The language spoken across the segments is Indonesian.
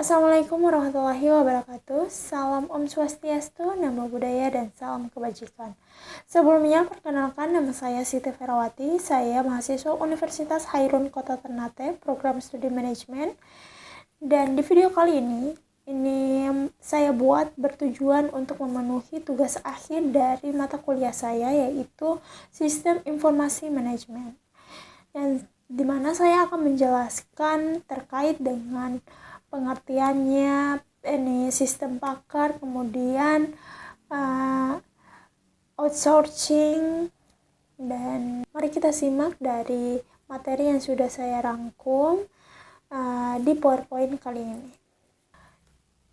Assalamualaikum warahmatullahi wabarakatuh. Salam Om Swastiastu, Namo Buddhaya, dan salam kebajikan. Sebelumnya, perkenalkan nama saya Siti Ferawati. Saya mahasiswa Universitas Hairun Kota Ternate, program studi manajemen. Dan di video kali ini saya buat bertujuan untuk memenuhi tugas akhir dari mata kuliah saya, yaitu Sistem Informasi Manajemen. Dan di mana saya akan menjelaskan terkait dengan pengertiannya, sistem pakar, kemudian outsourcing, dan mari kita simak dari materi yang sudah saya rangkum di PowerPoint kali ini.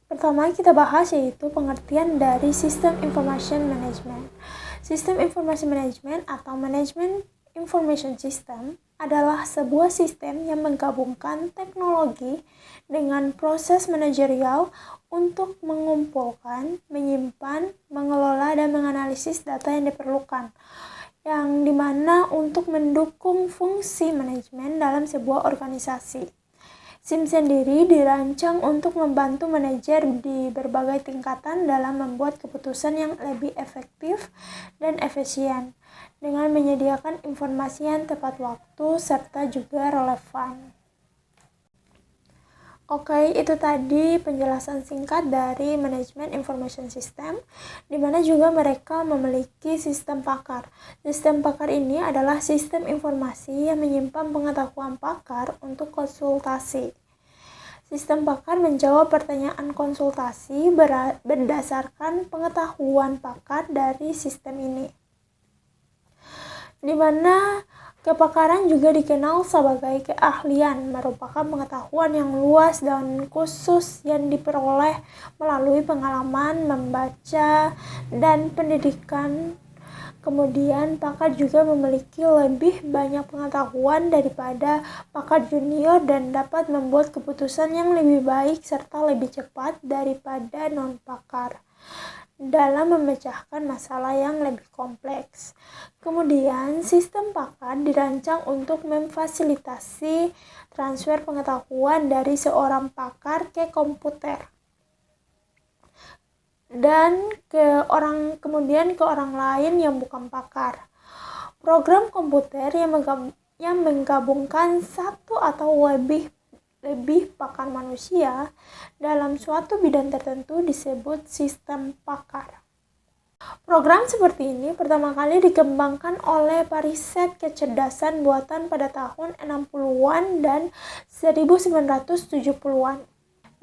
Pertama kita bahas yaitu pengertian dari Sistem Information Management. Sistem Informasi Management atau Management Information System adalah sebuah sistem yang menggabungkan teknologi dengan proses manajerial untuk mengumpulkan, menyimpan, mengelola, dan menganalisis data yang diperlukan, yang dimana untuk mendukung fungsi manajemen dalam sebuah organisasi. SIM sendiri dirancang untuk membantu manajer di berbagai tingkatan dalam membuat keputusan yang lebih efektif dan efisien, dengan menyediakan informasi yang tepat waktu serta juga relevan. Oke, itu tadi penjelasan singkat dari Management Information System, di mana juga mereka memiliki sistem pakar. Sistem pakar ini adalah sistem informasi yang menyimpan pengetahuan pakar untuk konsultasi. Sistem pakar menjawab pertanyaan konsultasi berdasarkan pengetahuan pakar dari sistem ini, di mana kepakaran juga dikenal sebagai keahlian, merupakan pengetahuan yang luas dan khusus yang diperoleh melalui pengalaman, membaca, dan pendidikan. Kemudian, pakar juga memiliki lebih banyak pengetahuan daripada pakar junior dan dapat membuat keputusan yang lebih baik serta lebih cepat daripada non-pakar dalam memecahkan masalah yang lebih kompleks. Kemudian, sistem pakar dirancang untuk memfasilitasi transfer pengetahuan dari seorang pakar ke komputer dan kemudian ke orang lain yang bukan pakar. Program komputer yang menggabungkan satu atau lebih pakar manusia dalam suatu bidang tertentu disebut sistem pakar. Program seperti ini pertama kali dikembangkan oleh periset kecerdasan buatan pada tahun 60-an dan 1970-an.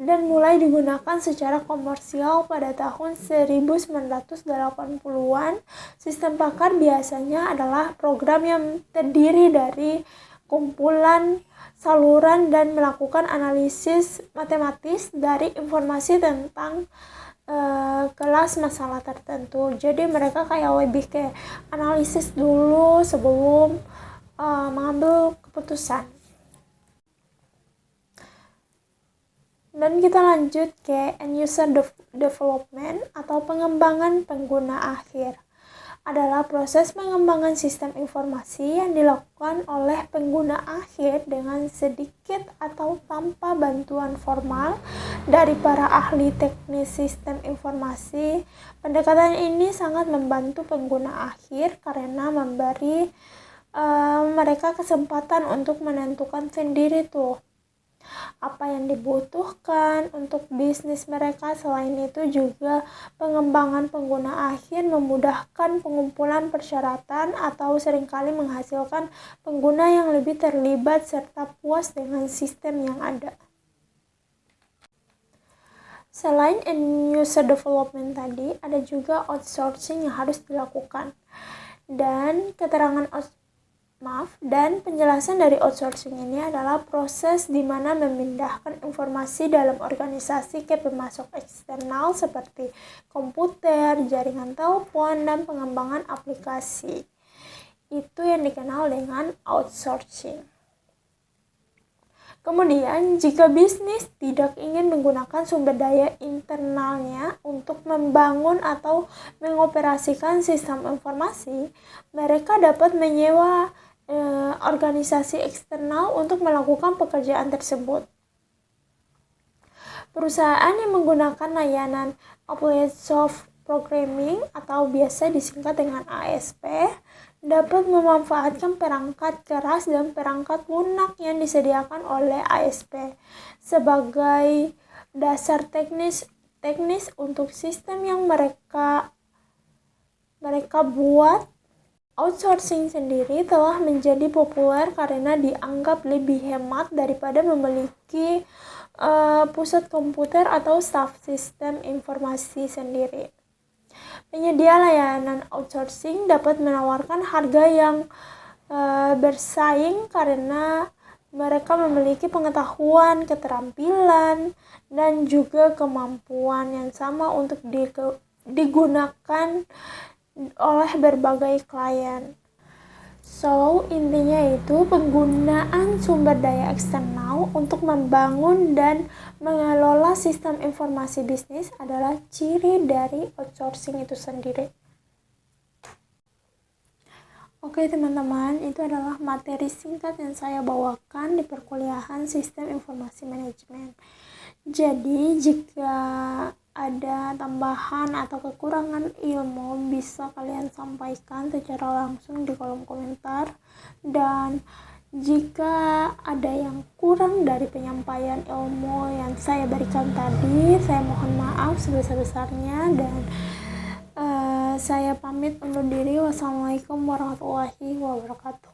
Dan mulai digunakan secara komersial pada tahun 1980-an. Sistem pakar biasanya adalah program yang terdiri dari kumpulan saluran dan melakukan analisis matematis dari informasi tentang kelas masalah tertentu. Jadi mereka kayak lebih ke analisis dulu sebelum mengambil keputusan. Dan kita lanjut ke end user development atau pengembangan pengguna akhir. Adalah proses pengembangan sistem informasi yang dilakukan oleh pengguna akhir dengan sedikit atau tanpa bantuan formal dari para ahli teknis sistem informasi. Pendekatan ini sangat membantu pengguna akhir karena memberi mereka kesempatan untuk menentukan sendiri apa yang dibutuhkan untuk bisnis mereka. Selain itu juga pengembangan pengguna akhir memudahkan pengumpulan persyaratan atau seringkali menghasilkan pengguna yang lebih terlibat serta puas dengan sistem yang ada. Selain end user development tadi, ada juga outsourcing yang harus dilakukan. Dan penjelasan dari outsourcing ini adalah proses di mana memindahkan informasi dalam organisasi ke pemasok eksternal seperti komputer, jaringan telepon, dan pengembangan aplikasi. Itu yang dikenal dengan outsourcing. Kemudian, jika bisnis tidak ingin menggunakan sumber daya internalnya untuk membangun atau mengoperasikan sistem informasi, mereka dapat menyewa organisasi eksternal untuk melakukan pekerjaan tersebut. Perusahaan yang menggunakan layanan Applied Soft Programming atau biasa disingkat dengan ASP dapat memanfaatkan perangkat keras dan perangkat lunak yang disediakan oleh ASP sebagai dasar teknis untuk sistem yang mereka buat. Outsourcing sendiri telah menjadi populer karena dianggap lebih hemat daripada memiliki pusat komputer atau staf sistem informasi sendiri. Penyedia layanan outsourcing dapat menawarkan harga yang bersaing karena mereka memiliki pengetahuan, keterampilan, dan juga kemampuan yang sama untuk digunakan oleh berbagai klien. So, intinya itu penggunaan sumber daya eksternal untuk membangun dan mengelola sistem informasi bisnis adalah ciri dari outsourcing itu sendiri. Oke teman-teman, itu adalah materi singkat yang saya bawakan di perkuliahan Sistem Informasi Manajemen. Jadi, jika ada tambahan atau kekurangan ilmu bisa kalian sampaikan secara langsung di kolom komentar, dan jika ada yang kurang dari penyampaian ilmu yang saya berikan tadi, saya mohon maaf sebesar-besarnya dan saya pamit undur diri. Wassalamualaikum warahmatullahi wabarakatuh.